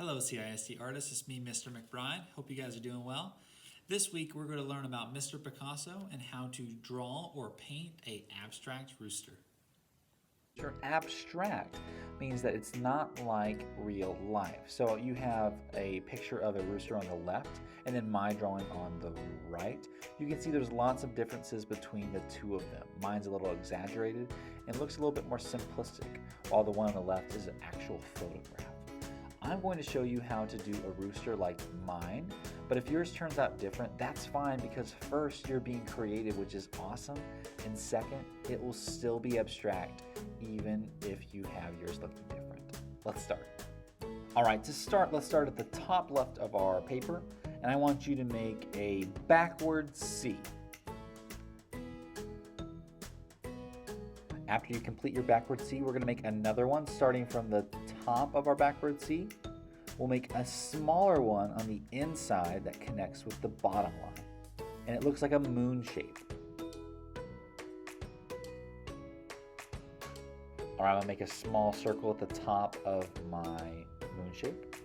Hello CISD artists, it's me Mr. McBride. Hope you guys are doing well. This week we're going to learn about Mr. Picasso and how to draw or paint an abstract rooster. Abstract means that it's not like real life. So you have a picture of a rooster on the left and then my drawing on the right. You can see there's lots of differences between the two of them. Mine's a little exaggerated and looks a little bit more simplistic, while the one on the left is an actual photograph. I'm going to show you how to do a rooster like mine, but if yours turns out different, that's fine, because first, you're being creative, which is awesome, and second, it will still be abstract even if you have yours looking different. Let's start. All right, to start, let's start at the top left of our paper, and I want you to make a backward C. After you complete your backward C, we're going to make another one starting from the top of our backward C. We'll make a smaller one on the inside that connects with the bottom line, and it looks like a moon shape. All right, I'm going to make a small circle at the top of my moon shape,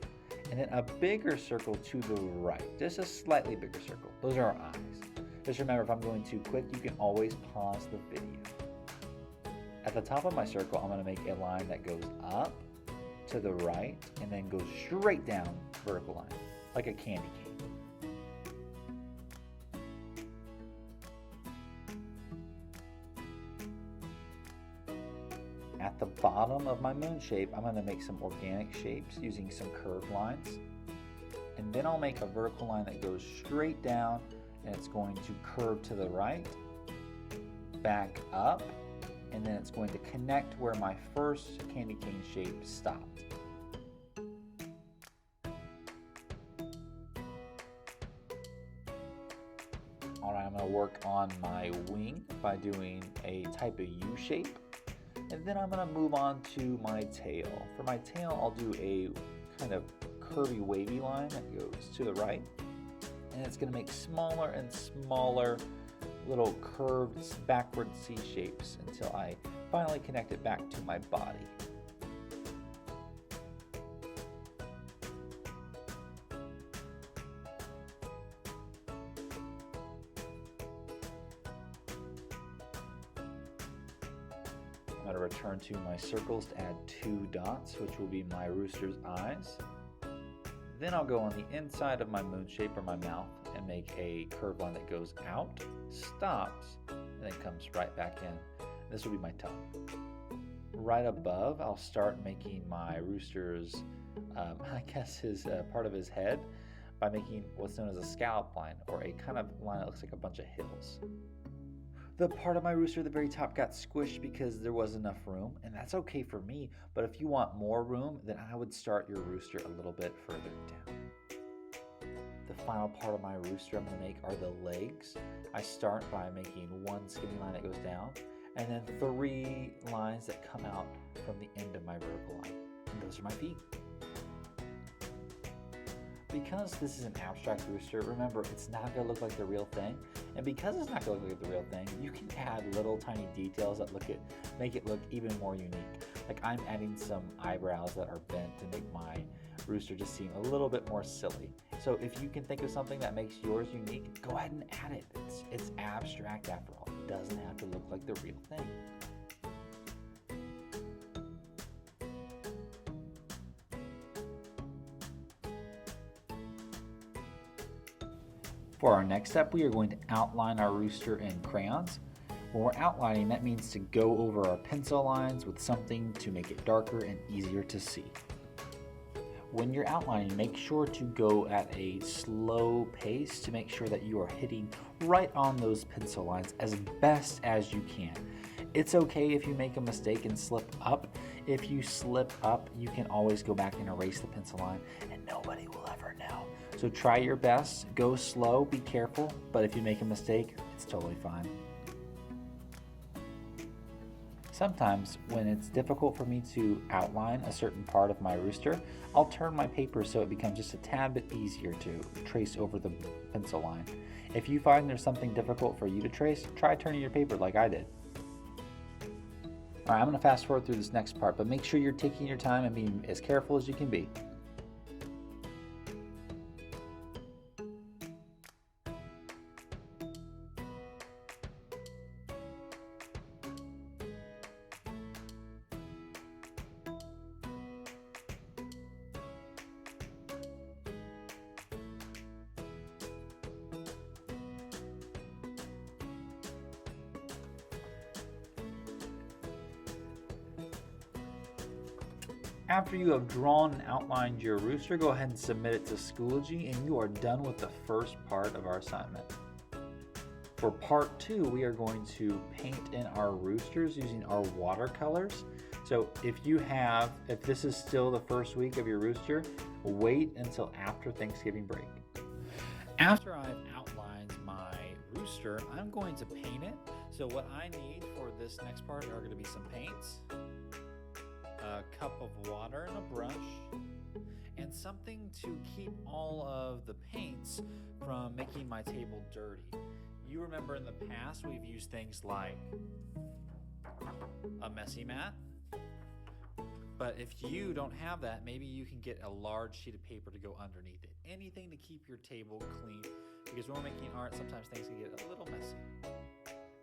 and then a bigger circle to the right, just a slightly bigger circle. Those are our eyes. Just remember, if I'm going too quick, you can always pause the video. At the top of my circle, I'm going to make a line that goes up to the right and then goes straight down, vertical line, like a candy cane. At the bottom of my moon shape, I'm going to make some organic shapes using some curved lines. And then I'll make a vertical line that goes straight down, and it's going to curve to the right, back up, and then it's going to connect where my first candy cane shape stopped. All right, I'm going to work on my wing by doing a type of U shape, and then I'm going to move on to my tail. For my tail, I'll do a kind of curvy, wavy line that goes to the right, and it's going to make smaller and smaller little curved backward C shapes until I finally connect it back to my body. I'm going to return to my circles to add 2 dots, which will be my rooster's eyes. Then I'll go on the inside of my moon shape, or my mouth, and make a curved line that goes out, stops, and then comes right back in. This will be my tongue. Right above, I'll start making my rooster's, his part of his head by making what's known as a scallop line, or a kind of line that looks like a bunch of hills. The part of my rooster at the very top got squished because there wasn't enough room, and that's okay for me, but if you want more room, then I would start your rooster a little bit further down. The final part of my rooster I'm going to make are the legs. I start by making one skinny line that goes down, and then 3 lines that come out from the end of my vertical line. And those are my feet. Because this is an abstract rooster, remember, it's not going to look like the real thing. And because it's not going to look like the real thing, you can add little tiny details that make it look even more unique. Like I'm adding some eyebrows that are bent to make my rooster just seem a little bit more silly. So if you can think of something that makes yours unique, go ahead and add it. It's abstract after all. It doesn't have to look like the real thing. For our next step, we are going to outline our rooster in crayons. When we're outlining, that means to go over our pencil lines with something to make it darker and easier to see. When you're outlining, make sure to go at a slow pace to make sure that you are hitting right on those pencil lines as best as you can. It's okay if you make a mistake and slip up. If you slip up, you can always go back and erase the pencil line, and nobody will ever know. So try your best, go slow, be careful, but if you make a mistake, it's totally fine. Sometimes when it's difficult for me to outline a certain part of my rooster, I'll turn my paper so it becomes just a tad bit easier to trace over the pencil line. If you find there's something difficult for you to trace, try turning your paper like I did. All right, I'm going to fast forward through this next part, but make sure you're taking your time and being as careful as you can be. After you have drawn and outlined your rooster, go ahead and submit it to Schoology and you are done with the first part of our assignment. For part 2, we are going to paint in our roosters using our watercolors. So if this is still the first week of your rooster, wait until after Thanksgiving break. After I've outlined my rooster, I'm going to paint it. So what I need for this next part are going to be some paints, a cup of water and a brush, and something to keep all of the paints from making my table dirty. You remember in the past we've used things like a messy mat, but if you don't have that, maybe you can get a large sheet of paper to go underneath it. Anything to keep your table clean, because when we're making art, sometimes things can get a little messy.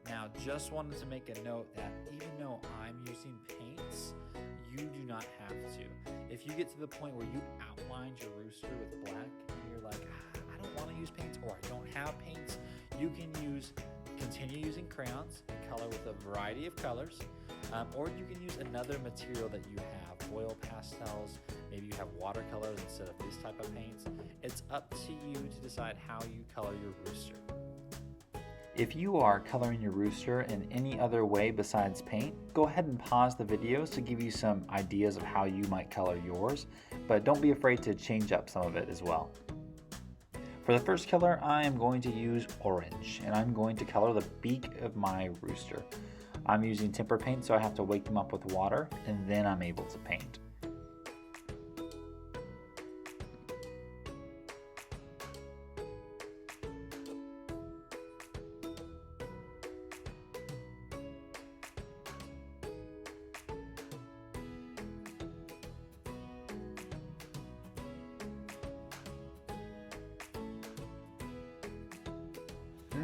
Now, just wanted to make a note that even though I'm using paints, you do not have to. If you get to the point where you outlined your rooster with black and you're like, I don't want to use paints, or I don't have paints, you can continue using crayons and color with a variety of colors, or you can use another material that you have, oil pastels, maybe you have watercolors instead of this type of paints. It's up to you to decide how you color your rooster. If you are coloring your rooster in any other way besides paint, go ahead and pause the videos to give you some ideas of how you might color yours, but don't be afraid to change up some of it as well. For the first color, I am going to use orange, and I'm going to color the beak of my rooster. I'm using temper paint, so I have to wake them up with water, and then I'm able to paint.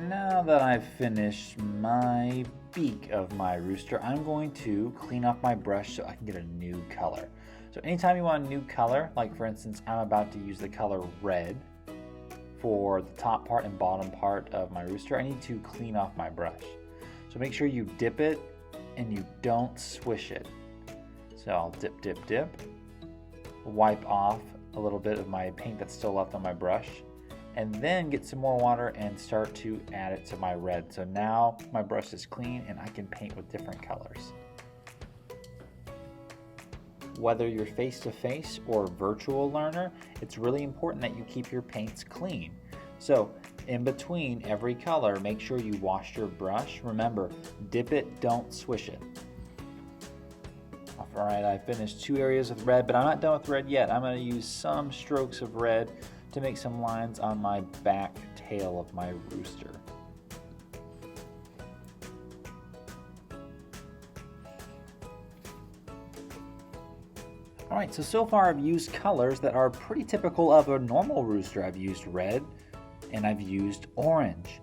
Now that I've finished my beak of my rooster, I'm going to clean off my brush so I can get a new color. So anytime you want a new color, like for instance, I'm about to use the color red for the top part and bottom part of my rooster, I need to clean off my brush. So make sure you dip it and you don't swish it. So I'll dip, dip, dip, wipe off a little bit of my paint that's still left on my brush, and then get some more water and start to add it to my red. So now my brush is clean and I can paint with different colors. Whether you're face-to-face or virtual learner, it's really important that you keep your paints clean. So in between every color, make sure you wash your brush. Remember, dip it, don't swish it. All right, I finished 2 areas with red, but I'm not done with red yet. I'm going to use some strokes of red to make some lines on my back tail of my rooster. All right, so far I've used colors that are pretty typical of a normal rooster. I've used red and I've used orange.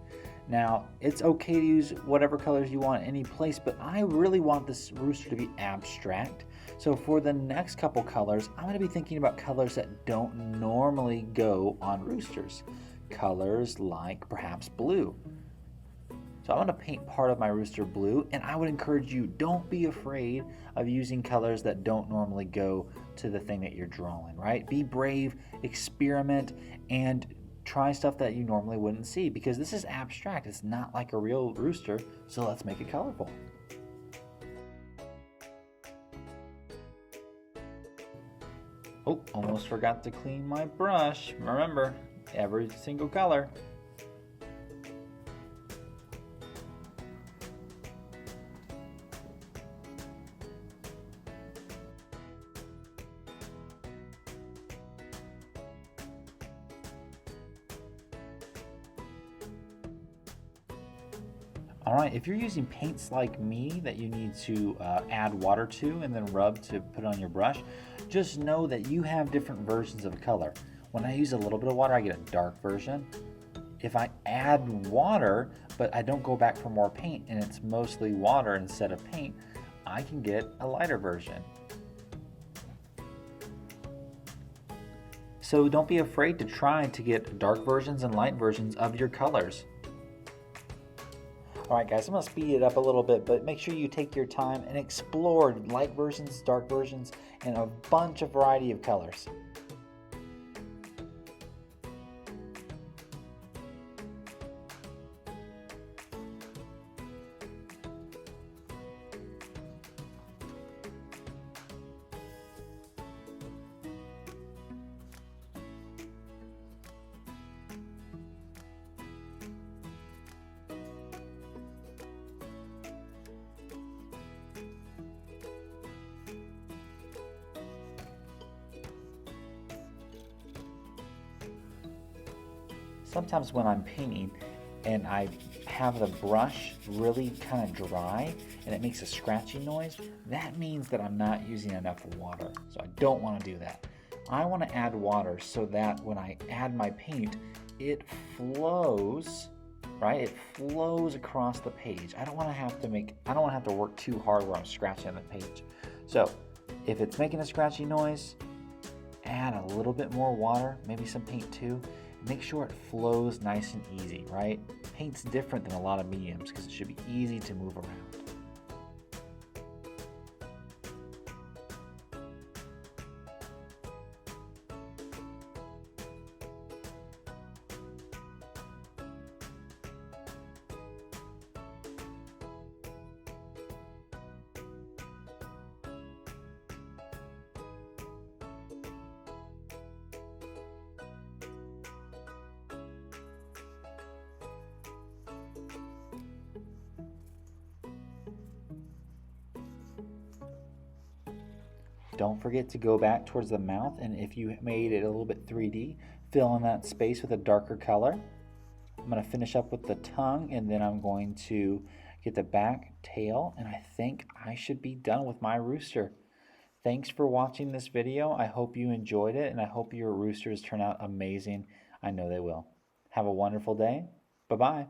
Now, it's okay to use whatever colors you want any place, but I really want this rooster to be abstract. So for the next couple colors, I'm going to be thinking about colors that don't normally go on roosters. Colors like perhaps blue. So I'm going to paint part of my rooster blue, and I would encourage you, don't be afraid of using colors that don't normally go to the thing that you're drawing, right? Be brave, experiment, and try stuff that you normally wouldn't see, because this is abstract. It's not like a real rooster, so let's make it colorful. Oh, almost forgot to clean my brush. Remember, every single color. All right, if you're using paints like me that you need to add water to and then rub to put on your brush, just know that you have different versions of color. When I use a little bit of water, I get a dark version. If I add water, but I don't go back for more paint and it's mostly water instead of paint, I can get a lighter version. So don't be afraid to try to get dark versions and light versions of your colors. Alright guys, I'm going to speed it up a little bit, but make sure you take your time and explore light versions, dark versions, and a bunch of variety of colors. Sometimes when I'm painting and I have the brush really kind of dry and it makes a scratchy noise, that means that I'm not using enough water. So I don't want to do that. I want to add water so that when I add my paint, it flows, right? It flows across the page. I don't want to have to work too hard where I'm scratching the page. So if it's making a scratchy noise, add a little bit more water, maybe some paint too. Make sure it flows nice and easy, right? Paint's different than a lot of mediums because it should be easy to move around. Don't forget to go back towards the mouth, and if you made it a little bit 3D, fill in that space with a darker color. I'm going to finish up with the tongue, and then I'm going to get the back tail, and I think I should be done with my rooster. Thanks for watching this video. I hope you enjoyed it, and I hope your roosters turn out amazing. I know they will. Have a wonderful day. Bye-bye.